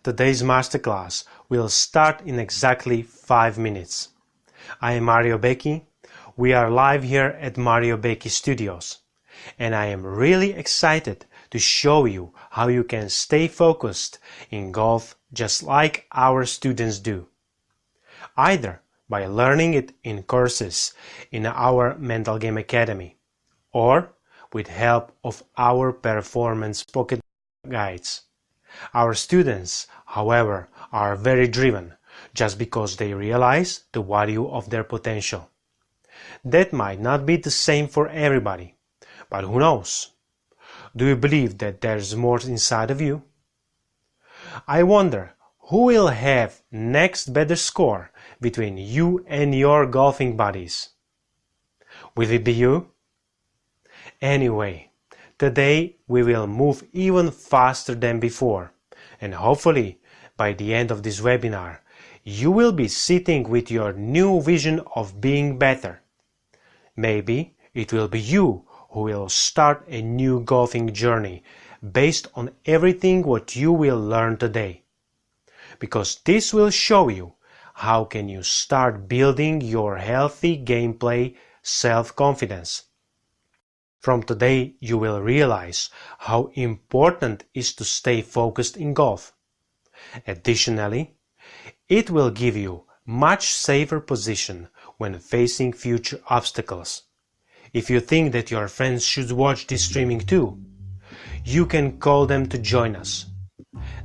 Today's masterclass will start in exactly 5 minutes. I am Mario Becchi. We are live here at Mario Becchi Studios, and I am really excited to show you how you can stay focused in golf just like our students do. Either by learning it in courses in our Mental Game Academy, or with help of our performance pocket guides. Our students, however, are very driven just because they realize the value of their potential. That might not be the same for everybody, but who knows? Do you believe that there's more inside of you? I wonder who will have next better score between you and your golfing buddies. Will it be you? Anyway, today we will move even faster than before, and hopefully by the end of this webinar you will be sitting with your new vision of being better. Maybe it will be you who will start a new golfing journey based on everything what you will learn today. Because this will show you how can you start building your healthy gameplay self-confidence. From today you will realize how important it is to stay focused in golf. Additionally, it will give you much safer position when facing future obstacles. If you think that your friends should watch this streaming too, you can call them to join us.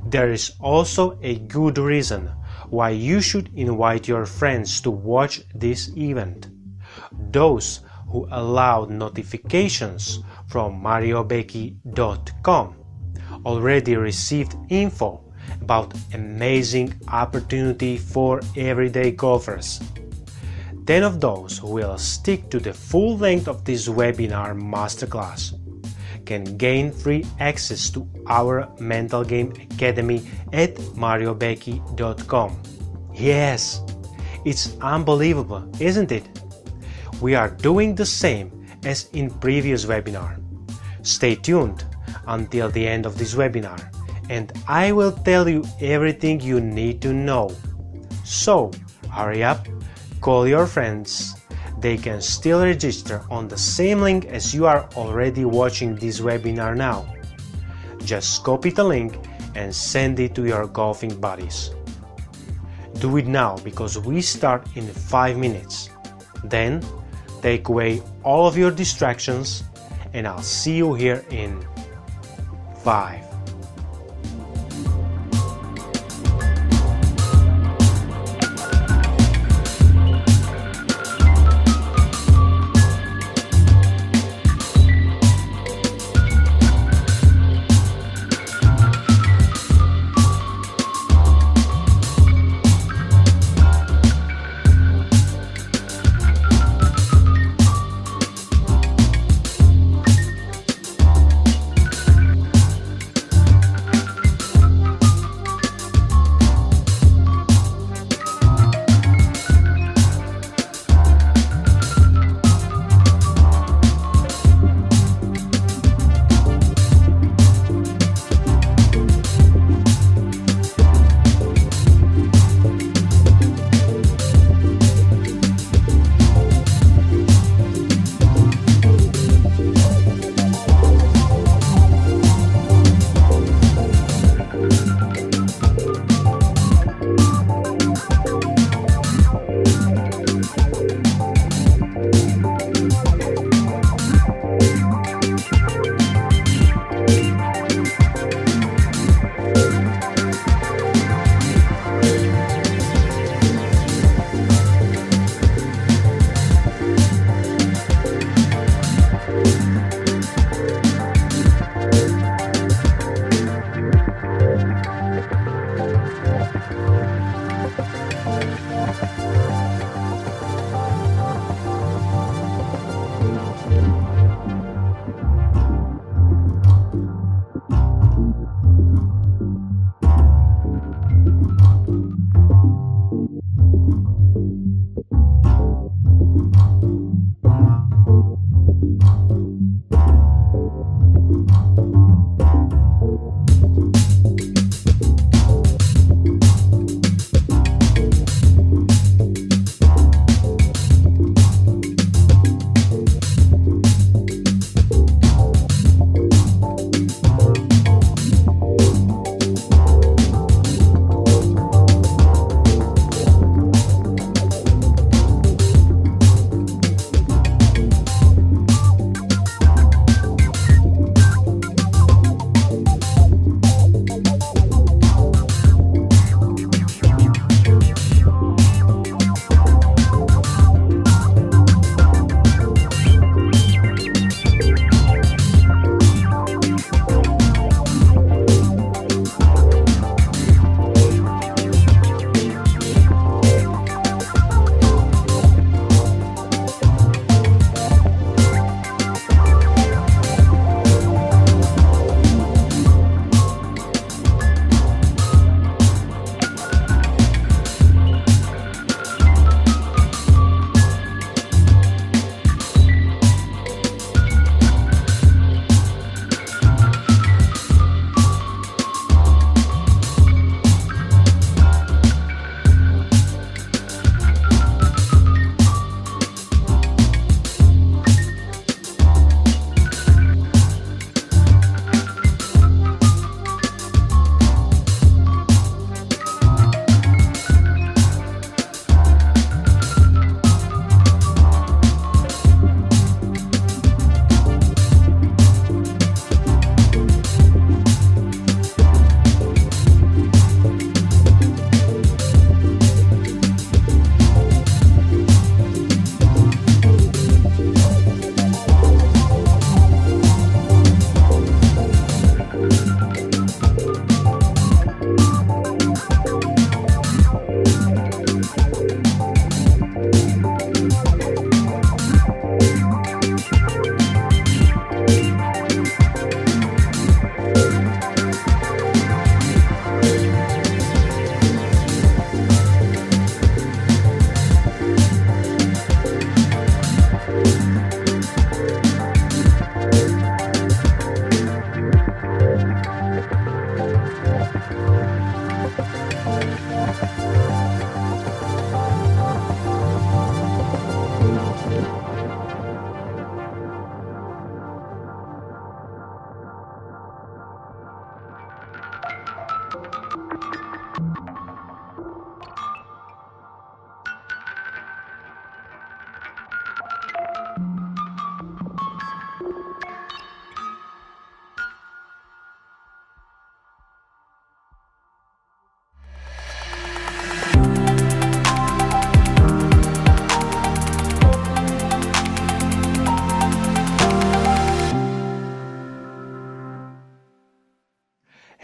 There is also a good reason why you should invite your friends to watch this event. Those who allowed notifications from mariobecchi.com already received info about amazing opportunity for everyday golfers. 10 of those who will stick to the full length of this webinar masterclass can gain free access to our Mental Game Academy at mariobecchi.com. Yes, it's unbelievable, isn't it? We are doing the same as in previous webinar. Stay tuned until the end of this webinar and I will tell you everything you need to know. So hurry up, call your friends. They can still register on the same link as you are already watching this webinar now. Just copy the link and send it to your golfing buddies. Do it now because we start in 5 minutes. Then take away all of your distractions and I'll see you here in 5.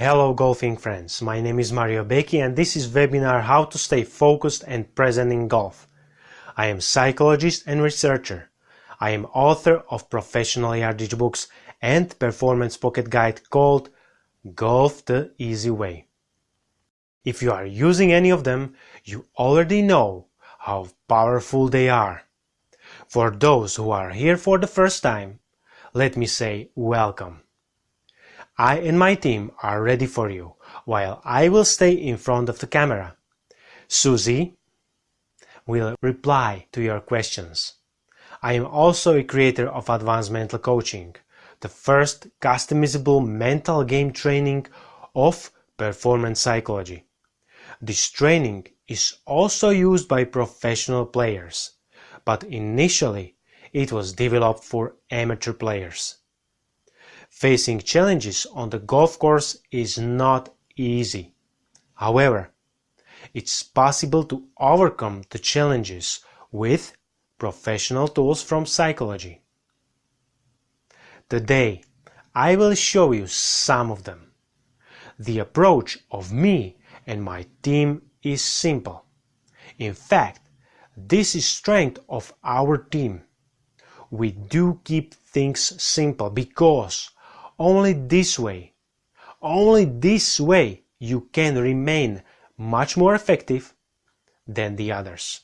Hello golfing friends, my name is Mario Becchi and this is webinar How to Stay Focused and Present in Golf. I am psychologist and researcher. I am author of professional yardage books and performance pocket guide called Golf the Easy Way. If you are using any of them, you already know how powerful they are. For those who are here for the first time, let me say welcome. I and my team are ready for you, while I will stay in front of the camera. Susie will reply to your questions. I am also a creator of Advanced Mental Coaching, the first customizable mental game training of performance psychology. This training is also used by professional players, but initially it was developed for amateur players. Facing challenges on the golf course is not easy. However, it's possible to overcome the challenges with professional tools from psychology. Today, I will show you some of them. The approach of me and my team is simple. In fact, this is strength of our team. We do keep things simple because only this way you can remain much more effective than the others.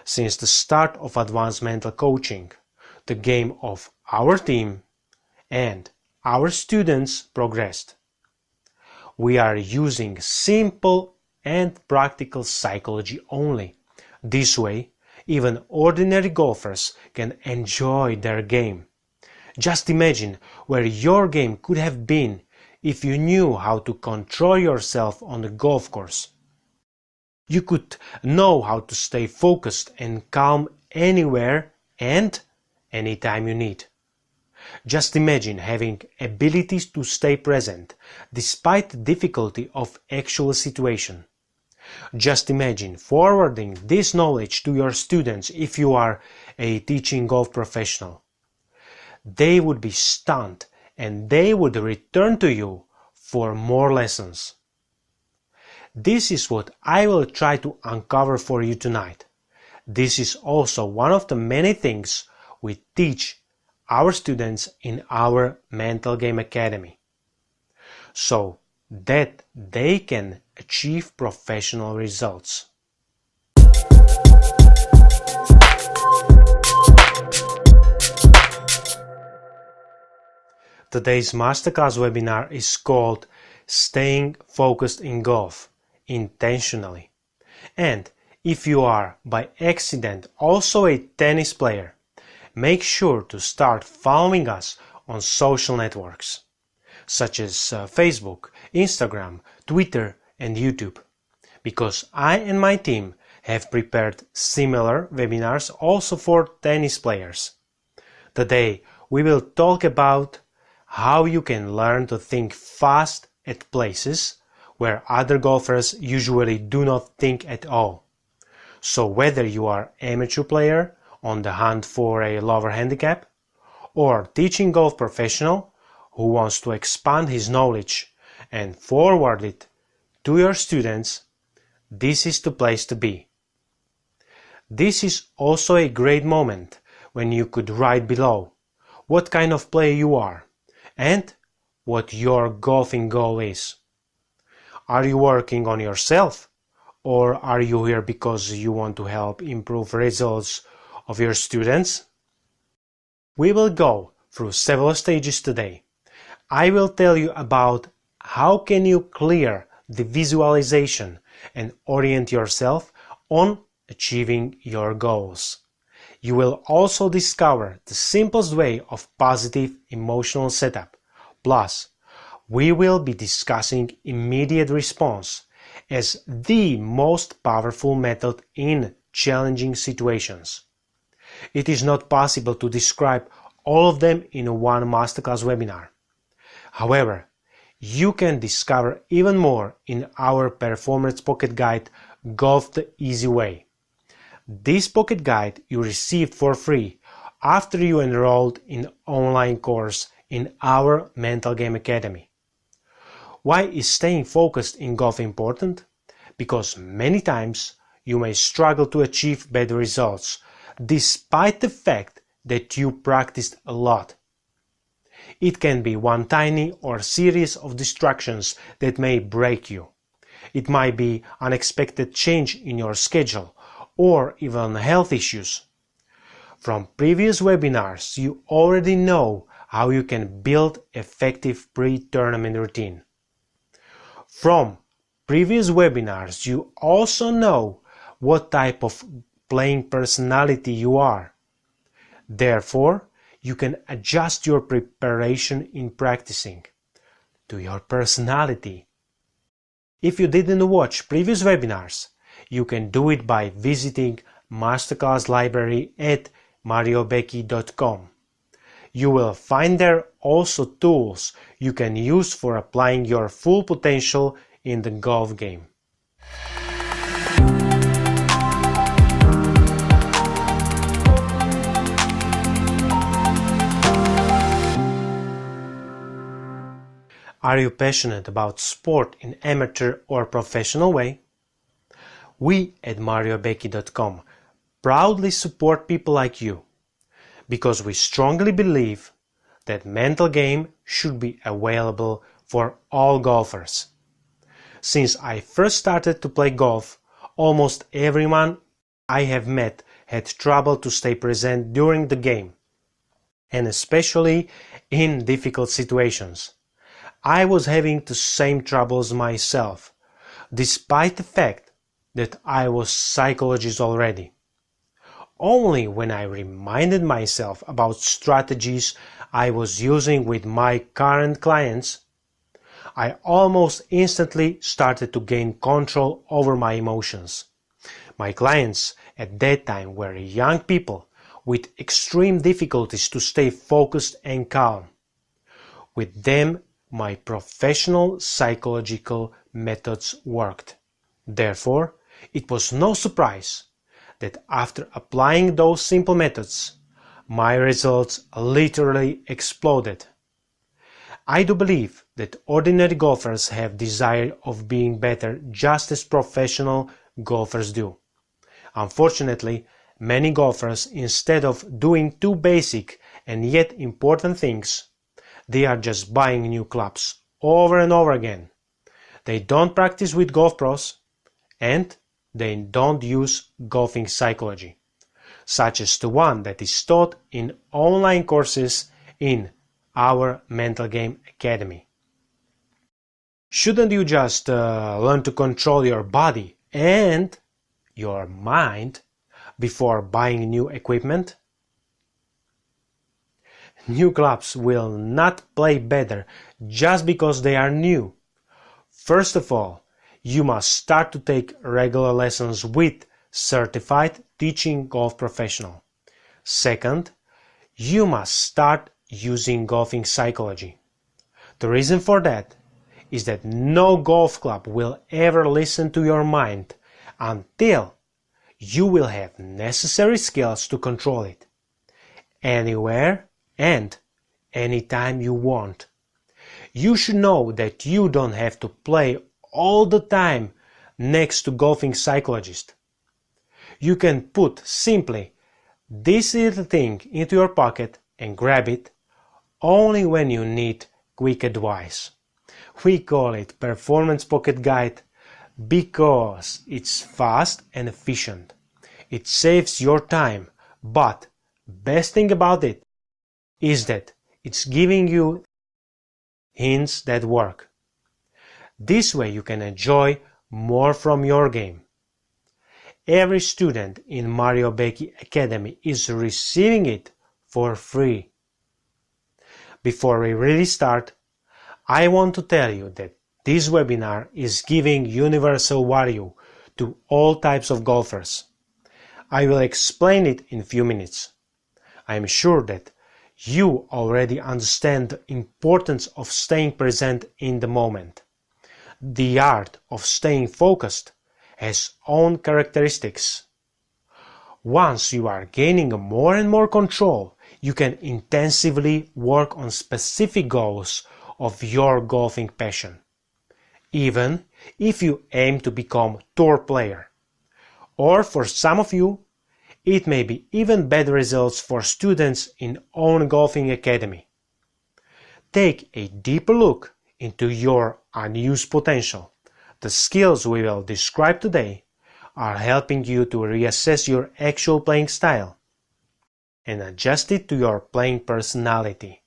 Since the start of Advanced Mental Coaching, the game of our team and our students progressed. We are using simple and practical psychology only. This way, even ordinary golfers can enjoy their game. Just imagine where your game could have been if you knew how to control yourself on the golf course. You could know how to stay focused and calm anywhere and anytime you need. Just imagine having abilities to stay present despite the difficulty of actual situation. Just imagine forwarding this knowledge to your students if you are a teaching golf professional. They would be stunned and they would return to you for more lessons. This is what I will try to uncover for you tonight. This is also one of the many things we teach our students in our Mental Game Academy, so that they can achieve professional results. Today's Masterclass webinar is called Staying Focused in Golf Intentionally. And if you are by accident also a tennis player, make sure to start following us on social networks such as Facebook, Instagram, Twitter and YouTube, because I and my team have prepared similar webinars also for tennis players. Today we will talk about how you can learn to think fast at places where other golfers usually do not think at all. So whether you are an amateur player on the hunt for a lower handicap, or teaching golf professional who wants to expand his knowledge and forward it to your students, this is the place to be. This is also a great moment when you could write below what kind of player you are and what your golfing goal is. Are you working on yourself, or are you here because you want to help improve results of your students? We will go through several stages today. I will tell you about how can you clear the visualization and orient yourself on achieving your goals. You will also discover the simplest way of positive emotional setup. Plus, we will be discussing immediate response as the most powerful method in challenging situations. It is not possible to describe all of them in one Masterclass webinar. However, you can discover even more in our Performance Pocket Guide, Golf the Easy Way. This pocket guide you received for free after you enrolled in online course in our Mental Game Academy. Why is staying focused in golf important? Because many times you may struggle to achieve better results, despite the fact that you practiced a lot. It can be one tiny or series of distractions that may break you. It might be unexpected change in your schedule or even health issues. From previous webinars, you already know how you can build effective pre-tournament routine. From previous webinars, you also know what type of playing personality you are. Therefore, you can adjust your preparation in practicing to your personality. If you didn't watch previous webinars, you can do it by visiting Masterclass library at mariobecki.com. You will find there also tools you can use for applying your full potential in the golf game. Are you passionate about sport in amateur or professional way? We at mariobecki.com proudly support people like you because we strongly believe that mental game should be available for all golfers. Since I first started to play golf, almost everyone I have met had trouble to stay present during the game, and especially in difficult situations. I was having the same troubles myself, despite the fact that I was psychologist already. Only when I reminded myself about strategies I was using with my current clients, I almost instantly started to gain control over my emotions. My clients at that time were young people with extreme difficulties to stay focused and calm. With them, my professional psychological methods worked. Therefore, it was no surprise that after applying those simple methods, my results literally exploded. I do believe that ordinary golfers have desire of being better just as professional golfers do. Unfortunately, many golfers, instead of doing two basic and yet important things, they are just buying new clubs over and over again. They don't practice with golf pros, and they don't use golfing psychology, such as the one that is taught in online courses in our Mental Game Academy. Shouldn't you just learn to control your body and your mind before buying new equipment? New clubs will not play better just because they are new. First of all, you must start to take regular lessons with certified teaching golf professional. Second, you must start using golfing psychology. The reason for that is that no golf club will ever listen to your mind until you will have necessary skills to control it, anywhere and anytime you want. You should know that you don't have to play all the time next to golfing psychologist. You can put simply this little thing into your pocket and grab it only when you need quick advice. We call it Performance Pocket Guide because it's fast and efficient. It saves your time, but best thing about it is that it's giving you hints that work. This way you can enjoy more from your game. Every student in Mario Becki Academy is receiving it for free. Before we really start, I want to tell you that this webinar is giving universal value to all types of golfers. I will explain it in a few minutes. I am sure that you already understand the importance of staying present in the moment. The art of staying focused has own characteristics. Once you are gaining more and more control, you can intensively work on specific goals of your golfing passion. even if you aim to become tour player. Or for some of you, it may be even better results for students in own golfing academy. Take a deeper look into your unused potential. The skills we will describe today are helping you to reassess your actual playing style and adjust it to your playing personality.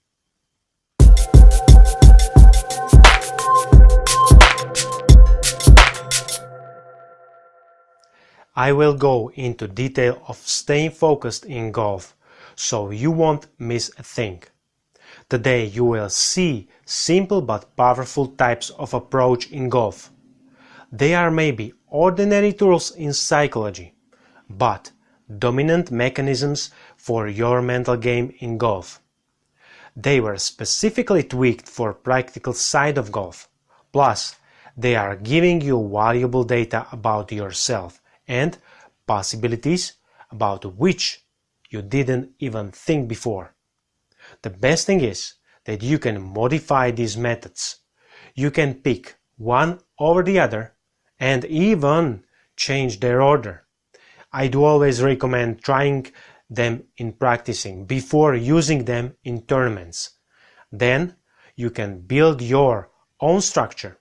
I will go into detail of staying focused in golf, so you won't miss a thing. Today you will see simple but powerful types of approach in golf. They are maybe ordinary tools in psychology, but dominant mechanisms for your mental game in golf. They were specifically tweaked for practical side of golf. Plus, they are giving you valuable data about yourself and possibilities about which you didn't even think before. The best thing is that you can modify these methods. You can pick one over the other and even change their order. I do always recommend trying them in practicing before using them in tournaments. Then you can build your own structure.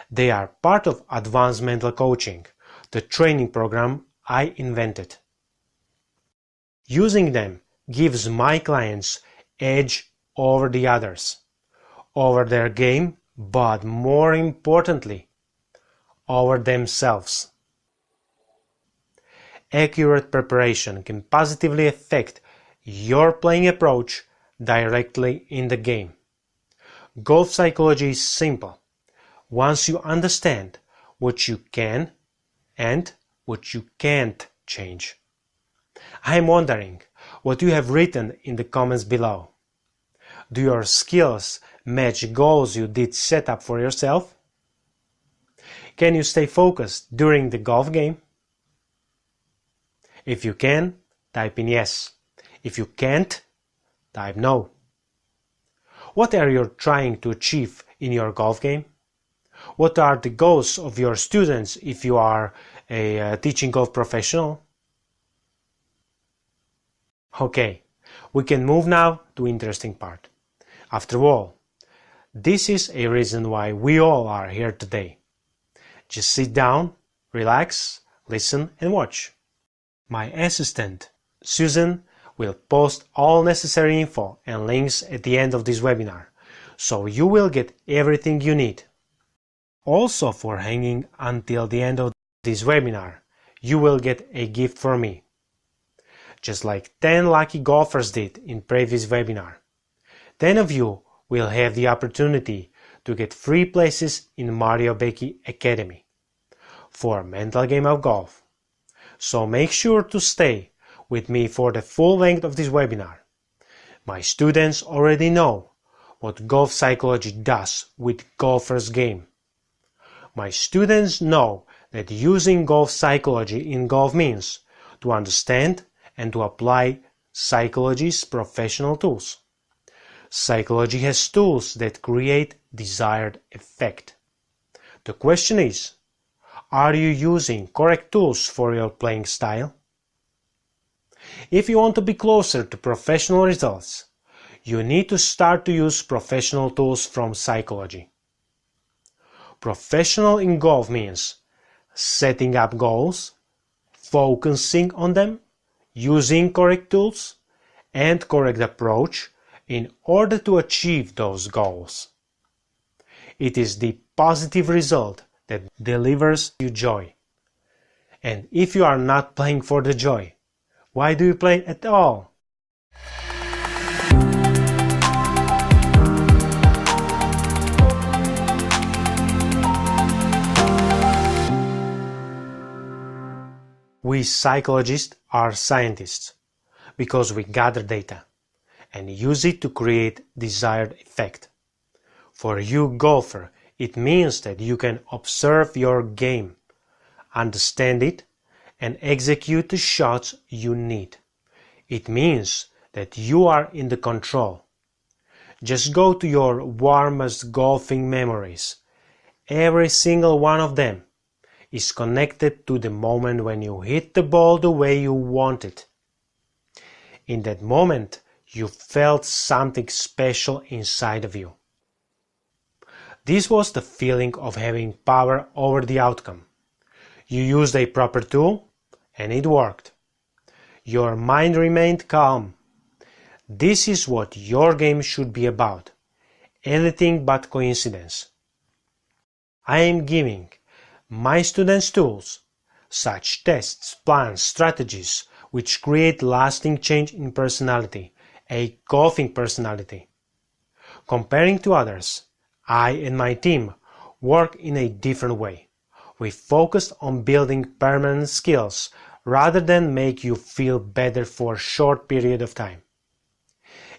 They are part of Advanced Mental Coaching, the training program I invented. Using them gives my clients edge over the others, over their game, but more importantly, over themselves. Accurate preparation can positively affect your playing approach directly in the game. Golf psychology is simple. Once you understand what you can and what you can't change. I'm wondering what you have written in the comments below. Do your skills match goals you did set up for yourself? Can you stay focused during the golf game? If you can, type in yes. If you can't, type no. What are you trying to achieve in your golf game? What are the goals of your students if you are a teaching golf professional? Okay, we can move now to interesting part. After all, this is a reason why we all are here today. Just sit down, relax, listen and watch. My assistant, Susan, will post all necessary info and links at the end of this webinar, so you will get everything you need. Also, for hanging until the end of this webinar, you will get a gift from me. Just like 10 lucky golfers did in previous webinar. 10 of you will have the opportunity to get free places in Mario Becky Academy for mental game of golf. So make sure to stay with me for the full length of this webinar. My students already know what golf psychology does with golfers' game. My students know that using golf psychology in golf means to understand and to apply psychology's professional tools. Psychology has tools that create desired effect. The question is, are you using correct tools for your playing style? If you want to be closer to professional results, you need to start to use professional tools from psychology. Professional in golf means setting up goals, focusing on them, using correct tools and correct approach in order to achieve those goals. It is the positive result that delivers you joy. And if you are not playing for the joy, why do you play at all? We psychologists are scientists because we gather data and use it to create desired effect. For you golfer, it means that you can observe your game, understand it, and execute the shots you need. It means that you are in the control. Just go to your warmest golfing memories every single one of them is connected to the moment when you hit the ball the way you want it. In that moment, you felt something special inside of you. This was the feeling of having power over the outcome. You used a proper tool, and it worked. Your mind remained calm. This is what your game should be about. Anything but coincidence. I am giving my students tools, such tests, plans, strategies, which create lasting change in personality, a golfing personality. Comparing to others, I and my team work in a different way. We focus on building permanent skills rather than make you feel better for a short period of time.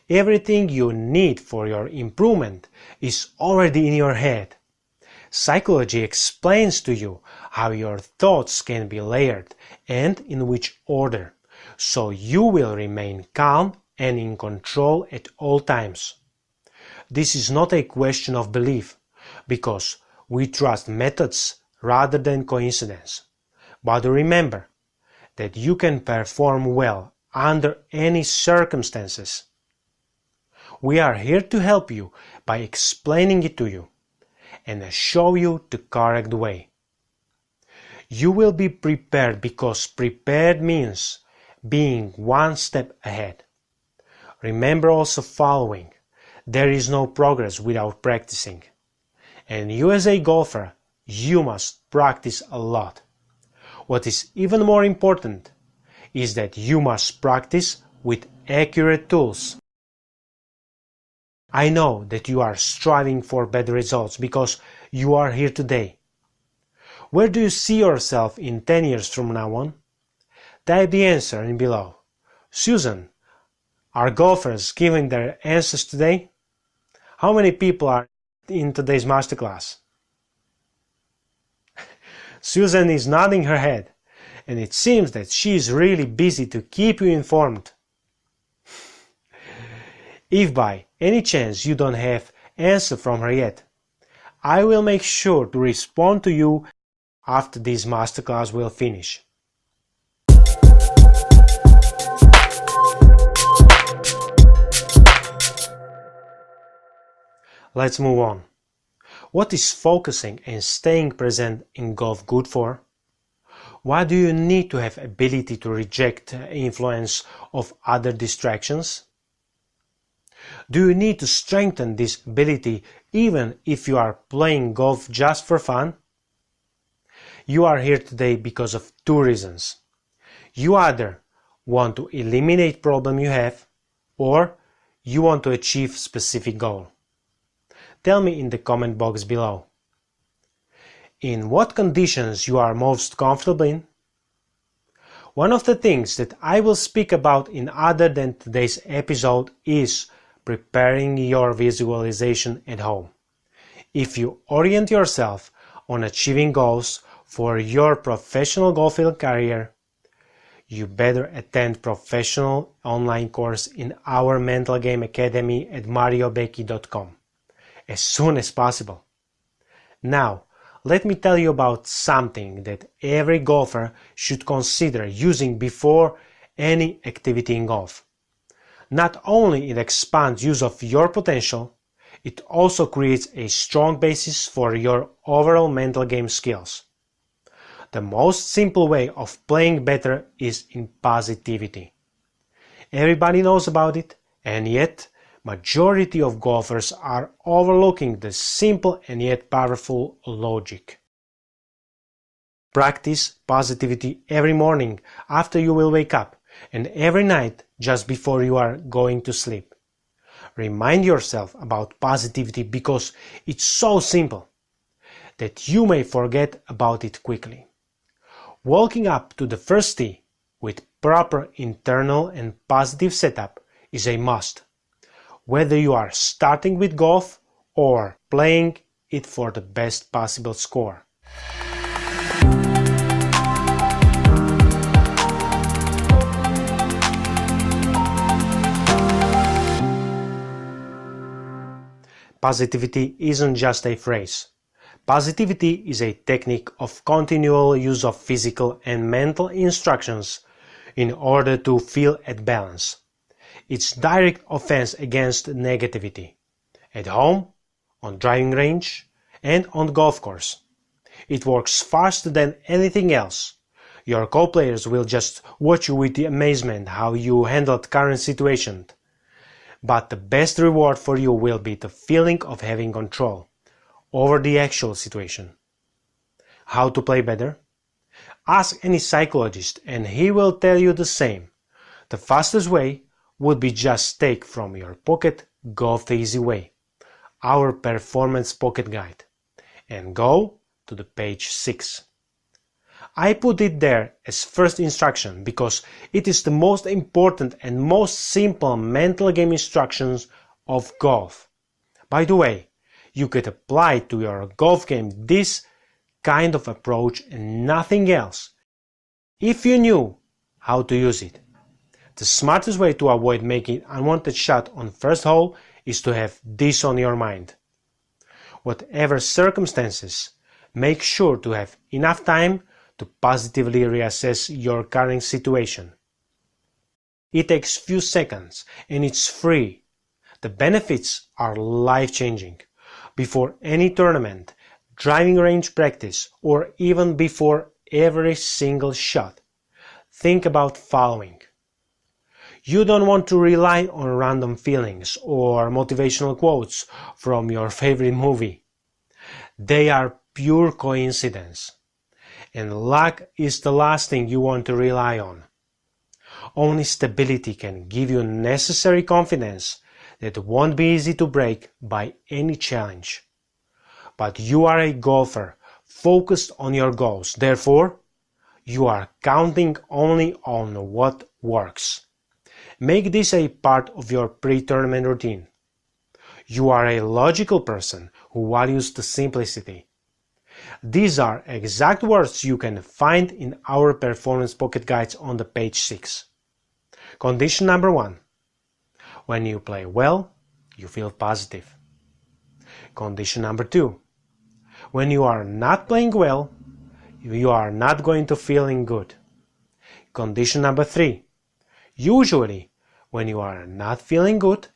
Everything you need for your improvement is already in your head. Psychology explains to you how your thoughts can be layered and in which order, so you will remain calm and in control at all times. This is not a question of belief, because we trust methods rather than coincidence. But remember that you can perform well under any circumstances. We are here to help you by explaining it to you and show you the correct way. You will be prepared because prepared means being one step ahead. Remember also following: there is no progress without practicing. And you as a golfer, you must practice a lot. What is even more important is that you must practice with accurate tools. I know that you are striving for better results because you are here today. Where do you see yourself in 10 years from now on? Type the answer in below. Susan, are golfers giving their answers today? How many people are in today's masterclass? Susan is nodding her head, and it seems that she is really busy to keep you informed. If by any chance you don't have answer from her yet, I will make sure to respond to you after this masterclass will finish. Let's move on. What is focusing and staying present in golf good for? Why do you need to have ability to reject influence of other distractions? Do you need to strengthen this ability even if you are playing golf just for fun? You are here today because of two reasons. You either want to eliminate problem you have, or you want to achieve specific goal. Tell me in the comment box below. In what conditions you are most comfortable in? One of the things that I will speak about in other than today's episode is preparing your visualization at home. If you orient yourself on achieving goals for your professional golfing career, you better attend professional online course in our Mental Game Academy at mariobecki.com as soon as possible. Now, let me tell you about something that every golfer should consider using before any activity in golf. Not only it expands use of your potential, it also creates a strong basis for your overall mental game skills. The most simple way of playing better is in positivity. Everybody knows about it, and yet majority of golfers are overlooking the simple and yet powerful logic. Practice positivity every morning after you will wake up, and every night just before you are going to sleep. Remind yourself about positivity because it's so simple that you may forget about it quickly. Walking up to the first tee with proper internal and positive setup is a must, whether you are starting with golf or playing it for the best possible score. Positivity isn't just a phrase. Positivity is a technique of continual use of physical and mental instructions in order to feel at balance. It's direct offense against negativity, at home, on driving range, and on the golf course. It works faster than anything else. Your co-players will just watch you with amazement how you handled current situation. But the best reward for you will be the feeling of having control over the actual situation. How to play better? Ask any psychologist and he will tell you the same. The fastest way would be just take from your pocket Golf the Easy Way, our performance pocket guide, and go to the page 6. I put it there as first instruction because it is the most important and most simple mental game instructions of golf. By the way, you could apply to your golf game this kind of approach and nothing else if you knew how to use it. The smartest way to avoid making unwanted shot on first hole is to have this on your mind. Whatever circumstances, make sure to have enough time to positively reassess your current situation. It takes few seconds and it's free. The benefits are life-changing. Before any tournament, driving range practice, or even before every single shot, think about following. You don't want to rely on random feelings or motivational quotes from your favorite movie. They are pure coincidence. And luck is the last thing you want to rely on. Only stability can give you necessary confidence that won't be easy to break by any challenge. But you are a golfer focused on your goals. Therefore, you are counting only on what works. Make this a part of your pre-tournament routine. You are a logical person who values the simplicity. These are exact words you can find in our performance pocket guides on the page 6. Condition number 1. When you play well, you feel positive. Condition number 2. When you are not playing well, you are not going to feeling good. Condition number 3. Usually, when you are not feeling good,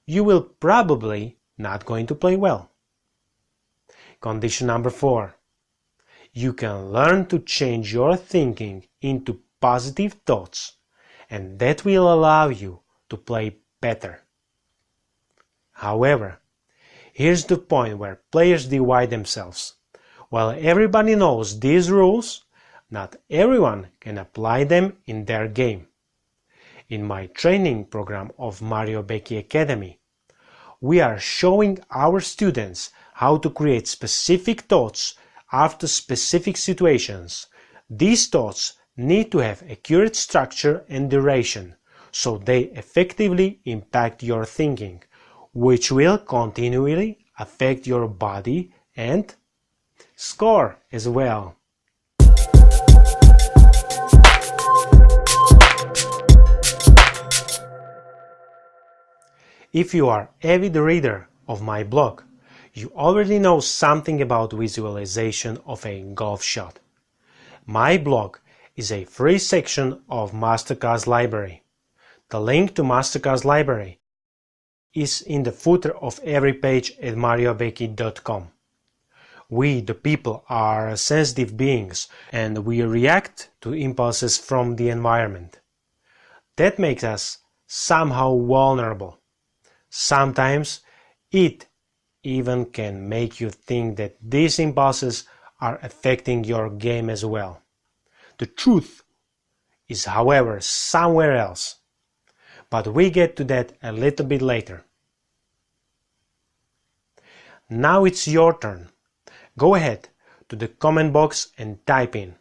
you will probably not going to play well. Condition number 4. You can learn to change your thinking into positive thoughts, and that will allow you to play better. However, here's the point where players divide themselves. While everybody knows these rules, not everyone can apply them in their game. In my training program of Mario Becchi Academy, we are showing our students how to create specific thoughts after specific situations. These thoughts need to have accurate structure and duration, so they effectively impact your thinking, which will continually affect your body and score as well. If you are an avid reader of my blog, you already know something about visualization of a golf shot. My blog is a free section of Masterclass library. The link to Masterclass library is in the footer of every page at mariobecchi.com. We, the people, are sensitive beings and we react to impulses from the environment. That makes us somehow vulnerable. Sometimes it even can make you think that these impulses are affecting your game as well. The truth is, however, somewhere else. But we get to that a little bit later. Now it's your turn. Go ahead to the comment box and type in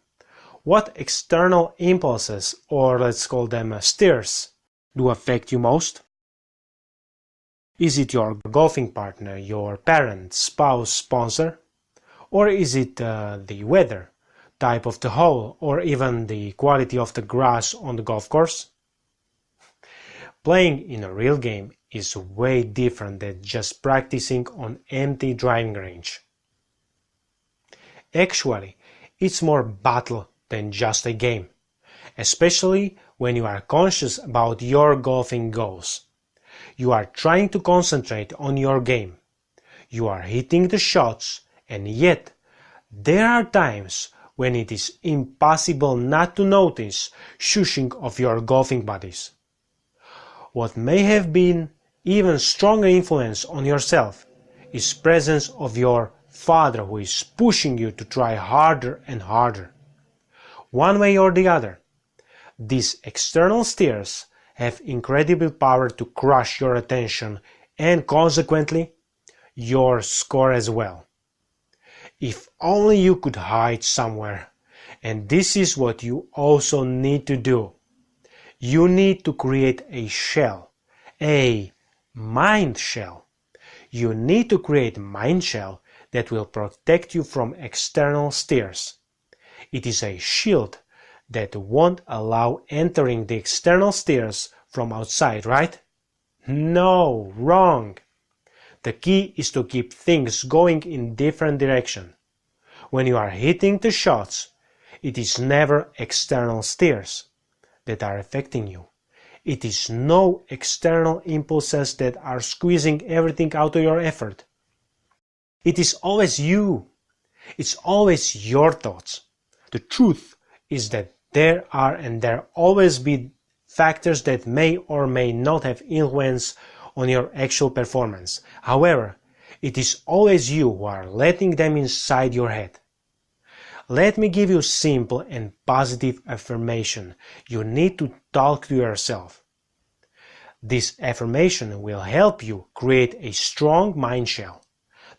what external impulses, or let's call them steers, do affect you most. Is it your golfing partner, your parent, spouse, sponsor? Or is it the weather, type of the hole, or even the quality of the grass on the golf course? Playing in a real game is way different than just practicing on empty driving range. Actually, it's more battle than just a game, especially when you are conscious about your golfing goals. You are trying to concentrate on your game. You are hitting the shots, and yet there are times when it is impossible not to notice shushing of your golfing buddies. What may have been even stronger influence on yourself is presence of your father who is pushing you to try harder and harder. One way or the other, these external steers have incredible power to crush your attention and consequently your score as well. If only you could hide somewhere. And this is what you also need to do. You need to create a shell, a mind shell. You need to create a mind shell that will protect you from external steers. It is a shield that won't allow entering the external steers from outside, right? No, wrong. The key is to keep things going in different direction. When you are hitting the shots, it is never external steers that are affecting you. It is no external impulses that are squeezing everything out of your effort. It is always you. It's always your thoughts. The truth is that there are and there always be factors that may or may not have influence on your actual performance. However, it is always you who are letting them inside your head. Let me give you a simple and positive affirmation you need to talk to yourself. This affirmation will help you create a strong mind shell.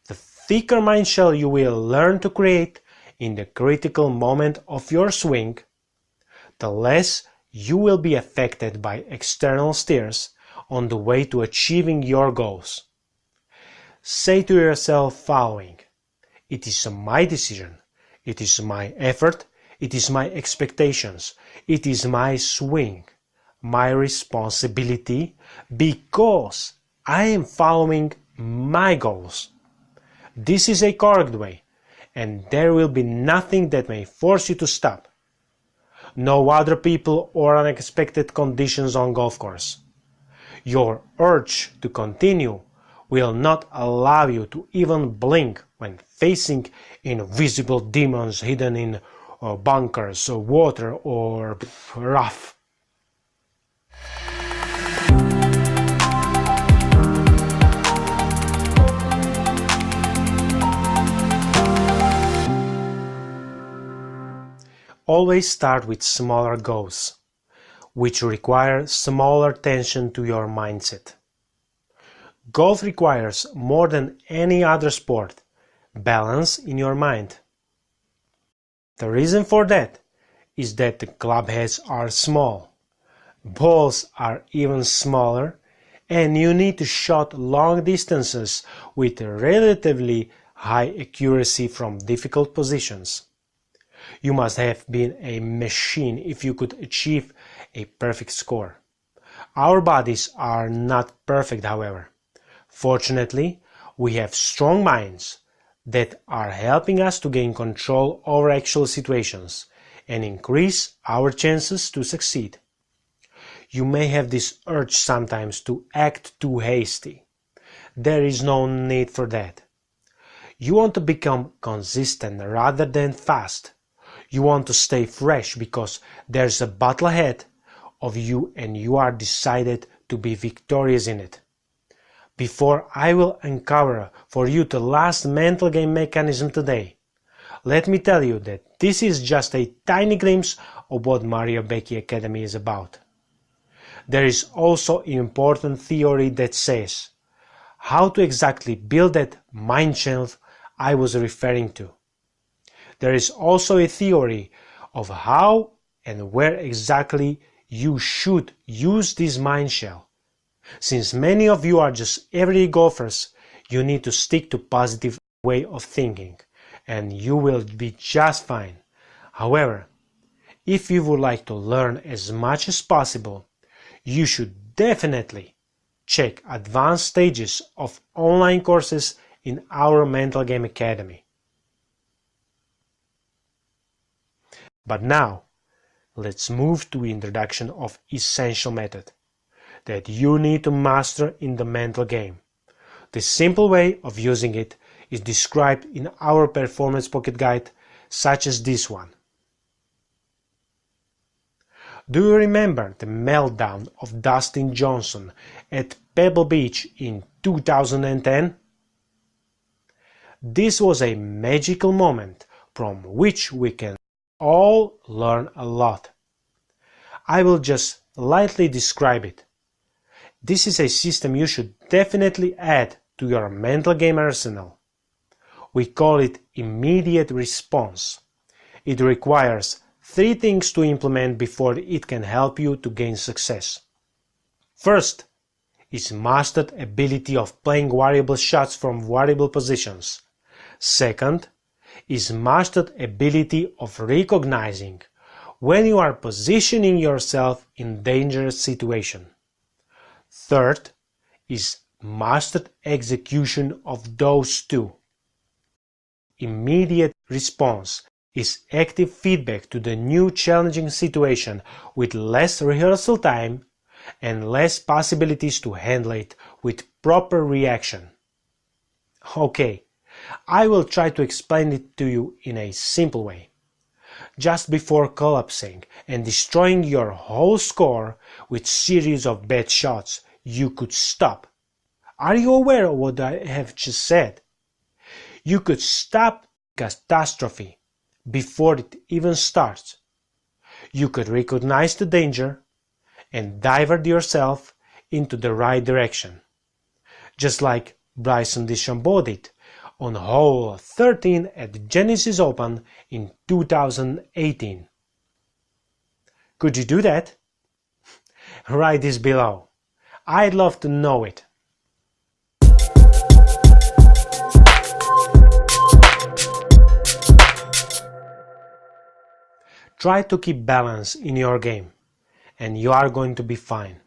The thicker mind shell you will learn to create in the critical moment of your swing, the less you will be affected by external steers on the way to achieving your goals. Say to yourself following: it is my decision, it is my effort, it is my expectations, it is my swing, my responsibility, because I am following my goals. This is a correct way, and there will be nothing that may force you to stop. No other people or unexpected conditions on golf course. Your urge to continue will not allow you to even blink when facing invisible demons hidden in bunkers, water, or rough. Always start with smaller goals, which require smaller attention to your mindset. Golf requires more than any other sport, balance in your mind. The reason for that is that the club heads are small, balls are even smaller, and you need to shot long distances with relatively high accuracy from difficult positions. You must have been a machine if you could achieve a perfect score. Our bodies are not perfect, however. Fortunately, we have strong minds that are helping us to gain control over actual situations and increase our chances to succeed. You may have this urge sometimes to act too hasty. There is no need for that. You want to become consistent rather than fast. You want to stay fresh because there's a battle ahead of you and you are decided to be victorious in it. Before I will uncover for you the last mental game mechanism today, let me tell you that this is just a tiny glimpse of what Mario Becchi Academy is about. There is also an important theory that says how to exactly build that mind shell I was referring to. There is also a theory of how and where exactly you should use this mind shell. Since many of you are just everyday golfers, you need to stick to positive way of thinking, and you will be just fine. However, if you would like to learn as much as possible, you should definitely check advanced stages of online courses in our Mental Game Academy. But now, let's move to introduction of essential method that you need to master in the mental game. The simple way of using it is described in our performance pocket guide, such as this one. Do you remember the meltdown of Dustin Johnson at Pebble Beach in 2010? This was a magical moment from which we can all learn a lot. I will just lightly describe it. This is a system you should definitely add to your mental game arsenal. We call it immediate response. It requires 3 things to implement before it can help you to gain success. First is mastered ability of playing variable shots from variable positions. Second is mastered ability of recognizing when you are positioning yourself in dangerous situation. Third is mastered execution of those 2. Immediate response is active feedback to the new challenging situation with less rehearsal time and less possibilities to handle it with proper reaction. Okay, I will try to explain it to you in a simple way. Just before collapsing and destroying your whole score with series of bad shots, you could stop. Are you aware of what I have just said? You could stop catastrophe before it even starts. You could recognize the danger and divert yourself into the right direction, just like Bryson DeChambeau did on hole 13 at the Genesis Open in 2018. Could you do that? Write this below. I'd love to know it. Try to keep balance in your game, and you are going to be fine.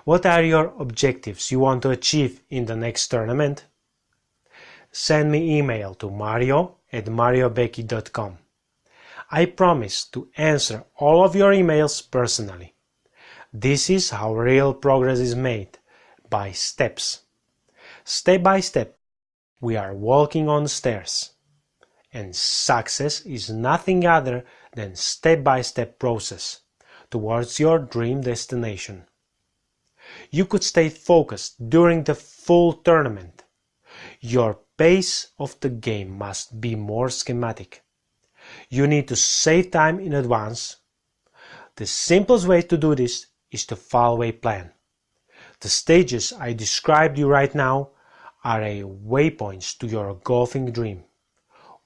What are your objectives you want to achieve in the next tournament? Send me email to mario@mariobecchi.com. I promise to answer all of your emails personally. This is how real progress is made, by steps. Step by step, we are walking on stairs. And success is nothing other than step-by-step process towards your dream destination. You could stay focused during the full tournament. Your pace of the game must be more schematic. You need to save time in advance. The simplest way to do this is to follow a plan. The stages I described you right now are a waypoints to your golfing dream.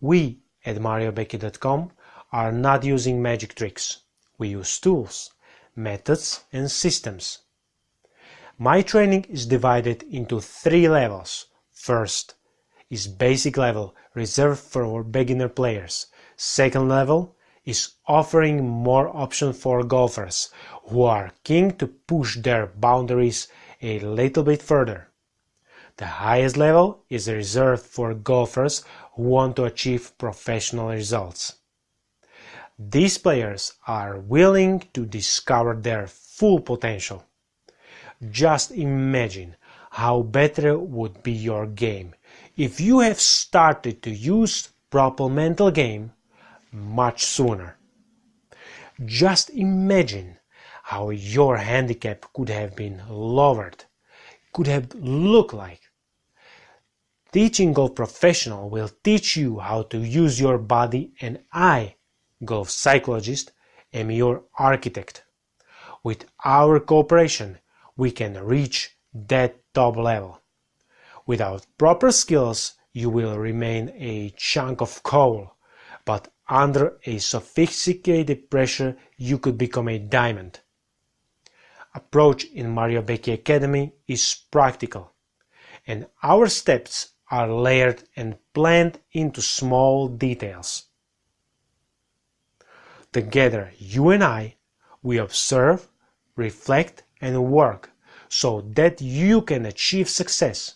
We at mariobecchi.com are not using magic tricks. We use tools, methods and systems. My training is divided into 3 levels. First is basic level, reserved for beginner players. Second level is offering more options for golfers who are keen to push their boundaries a little bit further. The highest level is reserved for golfers who want to achieve professional results. These players are willing to discover their full potential. Just imagine how better would be your game if you have started to use proper mental game much sooner. Just imagine how your handicap could have been lowered, could have looked like. Teaching Golf Professional will teach you how to use your body, and I, golf psychologist, am your architect. With our cooperation, we can reach that top level. Without proper skills, you will remain a chunk of coal, but under a sophisticated pressure, you could become a diamond. Approach in Mario Becchi Academy is practical, and our steps are layered and planned into small details. Together, you and I, we observe, reflect, and work so that you can achieve success.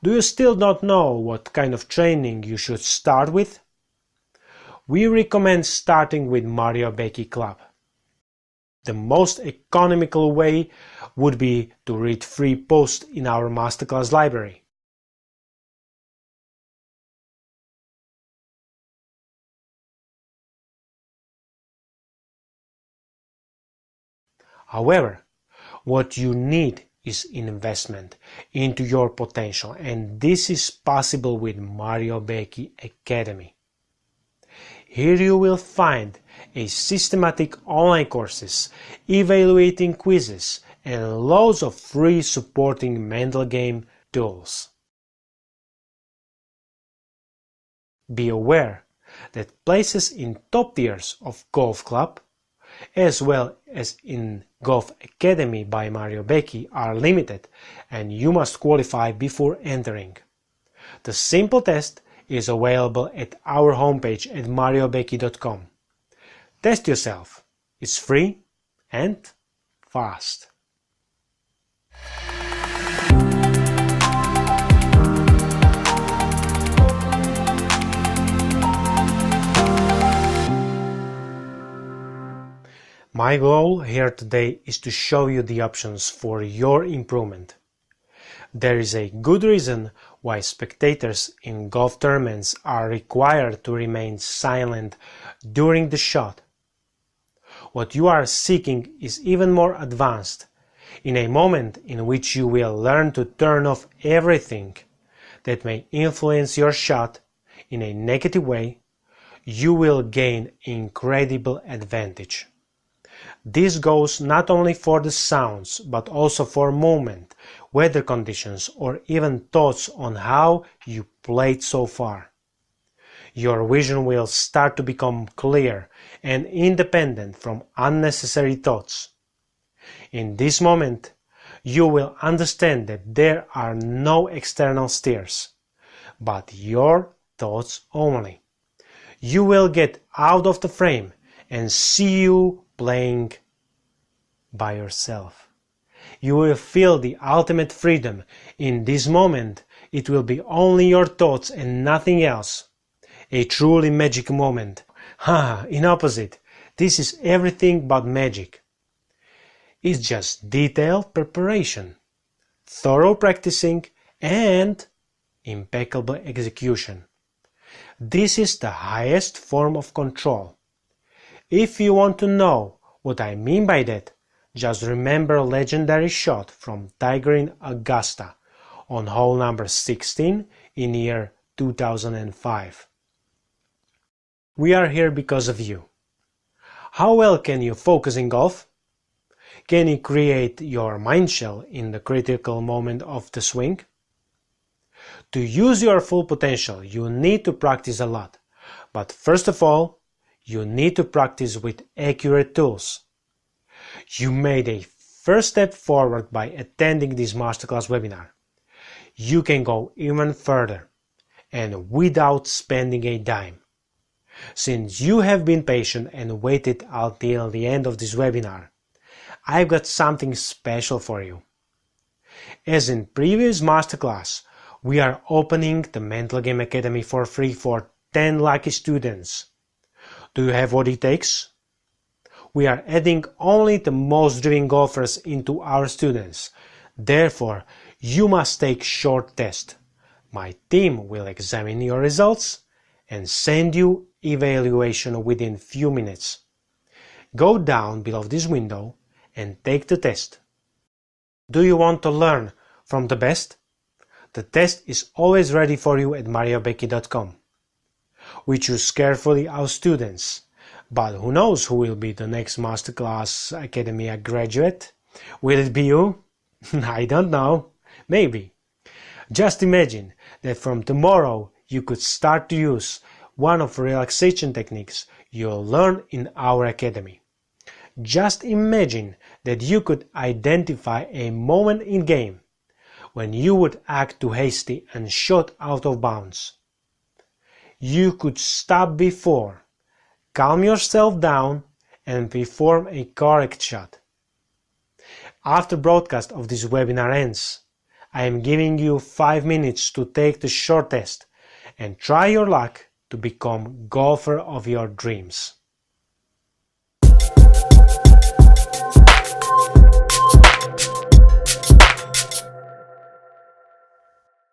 Do you still not know what kind of training you should start with? we recommend starting with Mario Becky Club. The most economical way would be to read free posts in our Masterclass library. However, what you need is investment into your potential, and this is possible with Mario Becky Academy. Here you will find a systematic online courses, evaluating quizzes, and loads of free supporting mental game tools. Be aware that places in top tiers of Golf Club, as well as in Golf Academy by Mario Becky, are limited and you must qualify before entering. The simple test is available at our homepage at mariobecky.com. Test yourself. It's free and fast. My goal here today is to show you the options for your improvement. There is a good reason why spectators in golf tournaments are required to remain silent during the shot. What you are seeking is even more advanced. In a moment in which you will learn to turn off everything that may influence your shot in a negative way, you will gain incredible advantage. This goes not only for the sounds, but also for movement, weather conditions, or even thoughts on how you played so far. Your vision will start to become clear and independent from unnecessary thoughts. In this moment, you will understand that there are no external steers, but your thoughts only. You will get out of the frame and see you playing by yourself. You will feel the ultimate freedom. In this moment, it will be only your thoughts and nothing else. A truly magic moment. In opposite, this is everything but magic. It's just detailed preparation, thorough practicing, and impeccable execution. This is the highest form of control. If you want to know what I mean by that, just remember a legendary shot from Tiger in Augusta on hole number 16 in year 2005. We are here because of you. How well can you focus in golf? Can you create your mind shell in the critical moment of the swing? To use your full potential, you need to practice a lot. But first of all, you need to practice with accurate tools. You made a first step forward by attending this Masterclass webinar. You can go even further, and without spending a dime. Since you have been patient and waited until the end of this webinar, I've got something special for you. As in previous Masterclass, we are opening the Mental Game Academy for free for 10 lucky students. Do you have what it takes? We are adding only the most driven golfers into our students. Therefore, you must take short test. My team will examine your results and send you evaluation within few minutes. Go down below this window and take the test. Do you want to learn from the best? The test is always ready for you at mariobecky.com. We choose carefully our students, but who knows who will be the next Masterclass Academy graduate? Will it be you? I don't know. Maybe. Just imagine that from tomorrow you could start to use one of the relaxation techniques you'll learn in our academy. Just imagine that you could identify a moment in game when you would act too hasty and shot out of bounds. You could stop before, calm yourself down, and perform a correct shot. After broadcast of this webinar ends, I am giving you 5 minutes to take the short test and try your luck to become golfer of your dreams.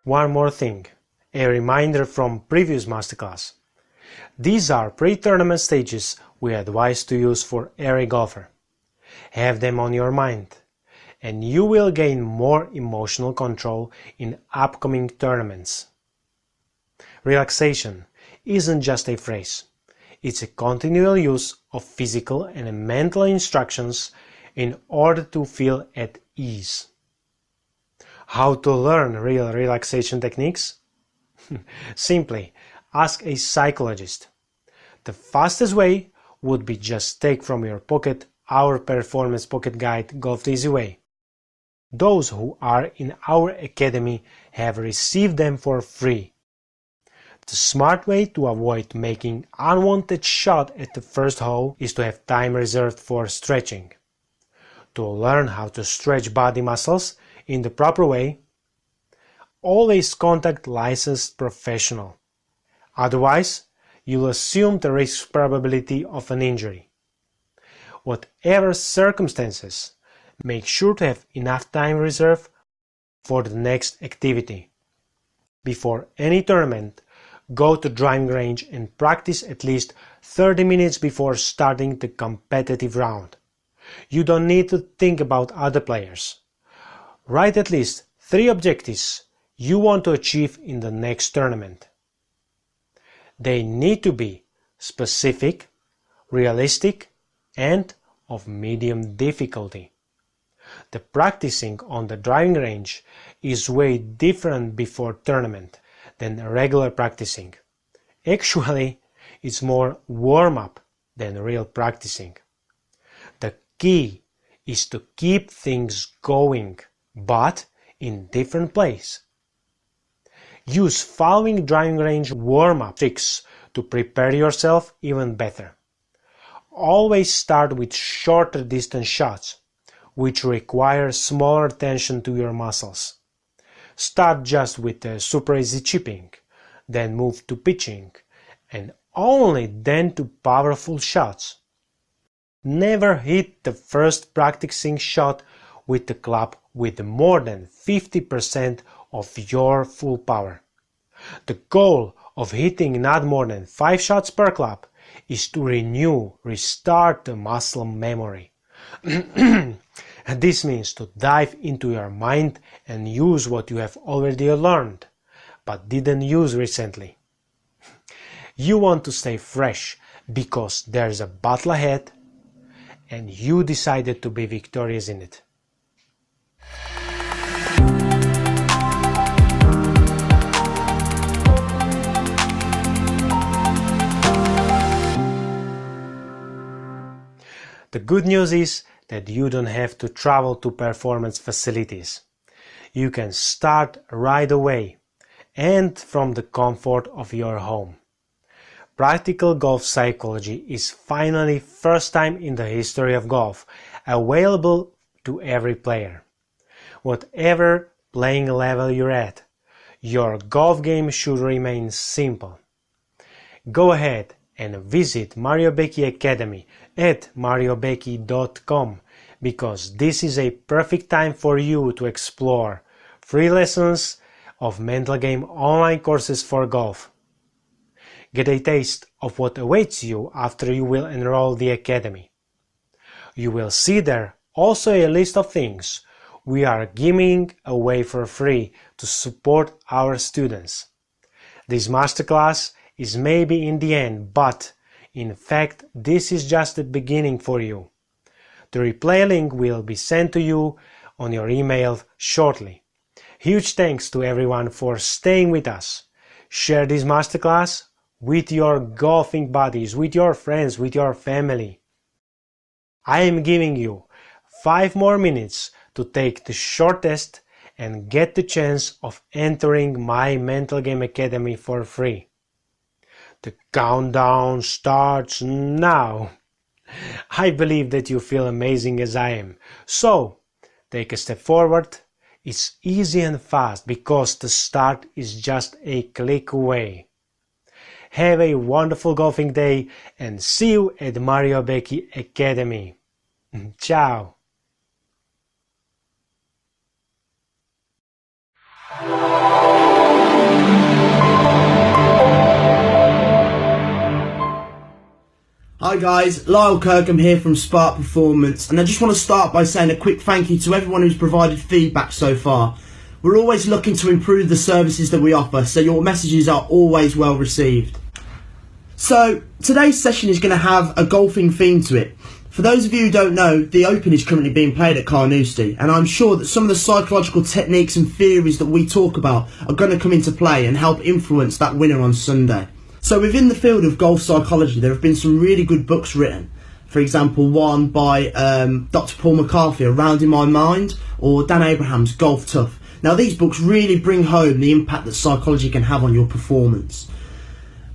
One more thing, a reminder from previous masterclass. These are pre-tournament stages we advise to use for every golfer. Have them on your mind, and you will gain more emotional control in upcoming tournaments. Relaxation isn't just a phrase. It's a continual use of physical and mental instructions in order to feel at ease. How to learn real relaxation techniques? Simply ask a psychologist. The fastest way would be just take from your pocket our performance pocket guide Golf the Easy Way. Those who are in our academy have received them for free. The smart way to avoid making unwanted shot at the first hole is to have time reserved for stretching. To learn how to stretch body muscles in the proper way, always contact licensed professional. Otherwise, you'll assume the risk probability of an injury. Whatever circumstances, make sure to have enough time reserved for the next activity. Before any tournament, go to driving range and practice at least 30 minutes before starting the competitive round. You don't need to think about other players. Write at least 3 objectives you want to achieve in the next tournament. They need to be specific, realistic, and of medium difficulty. The practicing on the driving range is way different before tournament than regular practicing. Actually, it's more warm-up than real practicing. The key is to keep things going, but in different place. Use following driving range warm-up tricks to prepare yourself even better. Always start with shorter distance shots, which require smaller tension to your muscles. Start just with a super easy chipping, then move to pitching, and only then to powerful shots. Never hit the first practicing shot with the club with more than 50% of your full power. The goal of hitting not more than 5 shots per club is to restart the muscle memory. This means to dive into your mind and use what you have already learned, but didn't use recently. You want to stay fresh because there's a battle ahead and you decided to be victorious in it. The good news is that you don't have to travel to performance facilities. You can start right away and from the comfort of your home. Practical golf psychology is finally first time in the history of golf available to every player. Whatever playing level you're at, your golf game should remain simple. Go ahead and visit Mario Becky Academy at mariobecky.com because this is a perfect time for you to explore free lessons of mental game online courses for golf. Get a taste of what awaits you after you will enroll the Academy. You will see there also a list of things we are giving away for free to support our students. This masterclass is maybe in the end, but in fact this is just the beginning for you. The replay link will be sent to you on your email shortly. Huge thanks to everyone for staying with us. Share this masterclass with your golfing buddies, with your friends, with your family. I am giving you 5 more minutes to take the short test and get the chance of entering my Mental Game Academy for free. The countdown starts now. I believe that you feel amazing as I am. So, take a step forward. It's easy and fast because the start is just a click away. Have a wonderful golfing day and see you at Mario Becchi Academy. Ciao! Hi guys, Lyle Kirkham here from Spark Performance, and I just want to start by saying a quick thank you to everyone who's provided feedback so far. We're always looking to improve the services that we offer, so your messages are always well received. So today's session is going to have a golfing theme to it. For those of you who don't know, the Open is currently being played at Carnoustie, and I'm sure that some of the psychological techniques and theories that we talk about are going to come into play and help influence that winner on Sunday. So within the field of golf psychology, there have been some really good books written. For example, one by Dr. Paul McCarthy, Around in My Mind, or Dan Abraham's Golf Tough. Now these books really bring home the impact that psychology can have on your performance.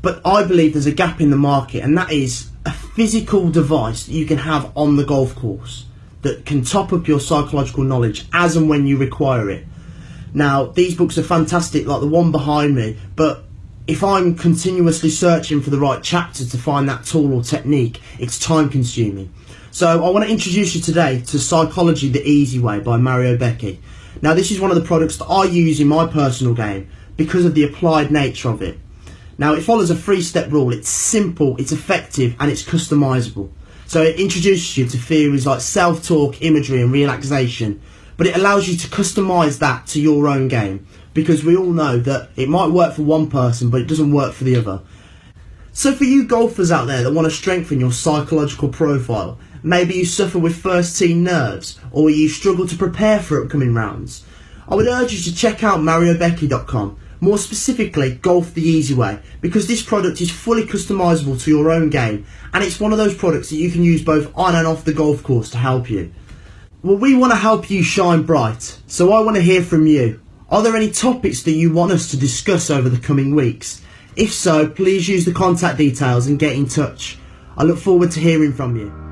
But I believe there's a gap in the market, and that is a physical device that you can have on the golf course that can top up your psychological knowledge as and when you require it. Now these books are fantastic, like the one behind me, but if I'm continuously searching for the right chapter to find that tool or technique, it's time consuming. So I want to introduce you today to Psychology the Easy Way by Mario Becchi. Now this is one of the products that I use in my personal game because of the applied nature of it. Now it follows a 3-step rule. It's simple, it's effective, and it's customizable. So it introduces you to theories like self-talk, imagery and relaxation, but it allows you to customize that to your own game, because we all know that it might work for one person but it doesn't work for the other. So for you golfers out there that want to strengthen your psychological profile, maybe you suffer with first tee nerves or you struggle to prepare for upcoming rounds, I would urge you to check out mariobecchi.com, more specifically Golf the Easy Way, because this product is fully customizable to your own game, and it's one of those products that you can use both on and off the golf course to help you. Well, we want to help you shine bright, so I want to hear from you. Are there any topics that you want us to discuss over the coming weeks? If so, please use the contact details and get in touch. I look forward to hearing from you.